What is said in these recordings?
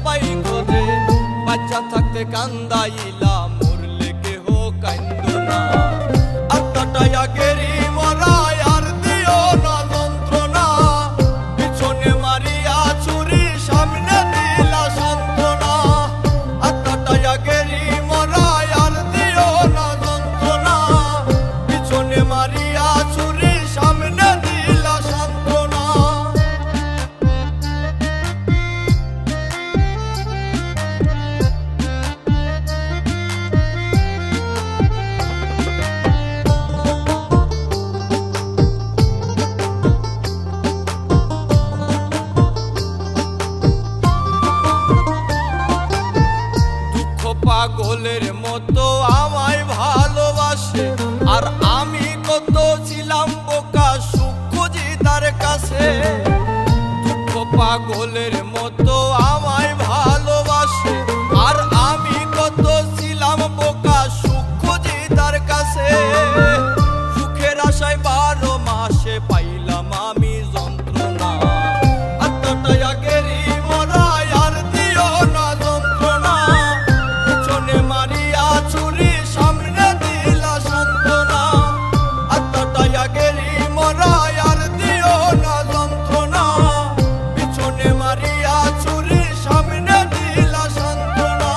সবাই খোঁজে। বাচ্চা থাকতে কান্দাইলাম, মরলে কেহ কান্দো না। আত্মাটাই আগেরই মরা, আর দিও না যন্ত্রণা। পিছনে মারিয়া ছুরি, সামনে দিলা সান্ত্বনা। আত্মাটাই আগেরই মরা, আর দিও না যন্ত্রণা। পিছনে মারিয়া ছুরি, সামনে দিলা সান্ত্বনা। পাগলের মতো আমায় ভালোবাসে, আর আমি কত ছিলাম বোকা, সুখ খুঁজি তার কাছে। দুঃখ পাগলের মতো আমায় ভালোবাসে, আর আমি কত ছিলাম বোকা, সুখ খুঁজি তার কাছে। সুখের আশায় 12 মাসে পাইলাম আমি যন্ত্রণা। আত্মাটাই আগেরই মরা, আর দিও না যন্ত্রণা। মারিয়া ছুরি, সামনে দিলা সান্ত্বনা। আত্মাটাই আগেরই মরা, আর দিও না যন্ত্রণা। পিছনে মারিয়া ছুরি, সামনে দিলা সান্ত্বনা।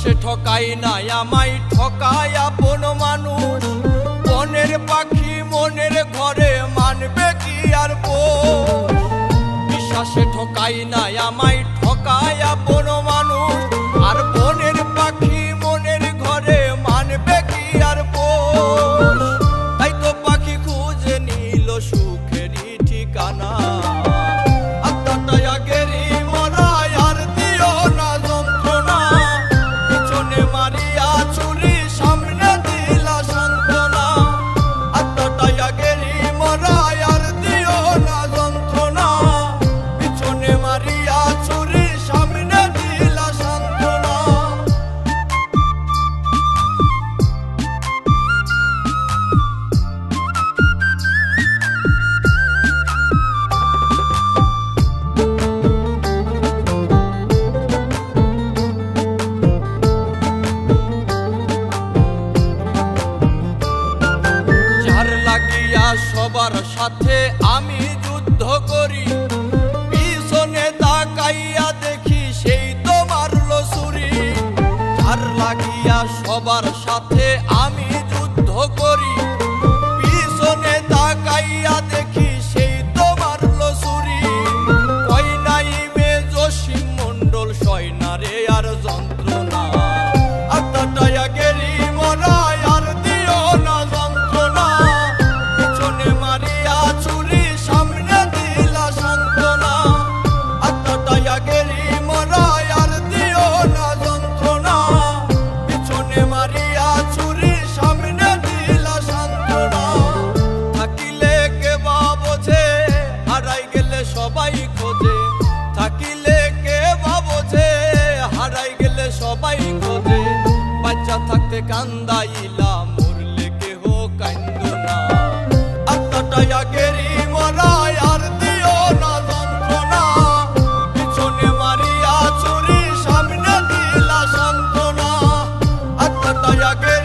সে ঠকাই নাই আমায়, ঠকায় আপন মানুষ। বনের পাখি মনের ঘরে, মানবে কি আর পোষ। বিশ্বাসে ঠকাই নাই আমায়, ঠকায় আপন মানুষ। আর বনের পাখি মনের ঘরে, মানবে কি আর পোষ। তাই তো পাখি খুঁজে নিল সুখেরই ঠিকানা। আত্মাটাই আগেরই মরা, আর দিও না যন্ত্রণা। মারিয়া ছুরি, সামনে দিলা সান্ত্বনা। আত্মাটাই আগেরই মরা, আর দিও না যন্ত্রণা। পিছনে মারিয়া ছুরি, সামনে দিলা সান্ত্বনা। সবার সাথে আমি যুদ্ধ করি, পিছনে তাকাইয়া দেখি সেই তো মারলো ছুরি। যার লাগিয়া সবার সাথে আমি যুদ্ধ করি, পিছনে তাকাইয়া দেখি সেই তো মারলো ছুরি। কই নাই মে জসিম মণ্ডল, সয়নারে আর যন্ত্রণা। আত্মাটাই আগেরই মরা, আর দিও না যন্ত্রণা। মারিয়া ছুরি, সামনে দিলা সান্ত্বনা। আত্মাটাই আগেরই মরা, আর দিও না যন্ত্রণা। পিছনে মারিয়া ছুরি, সামনে দিলা সান্ত্বনা। থাকিলে কে বা বোঝে, হারাই গেলে সবাই খোঁজে। থাকিলে কে বা বোঝে, হারাই গেলে সবাই খোঁজে। বাচ্চা থাকতে কান্দাইলাম, মরলে কেহ কান্দো না। আত্মাটাই আগেরই মরা, আর দিও না যন্ত্রণা। পিছনে মারিয়া ছুরি, সামনে দিলা সান্ত্বনা। আত্মাটাই আগেরই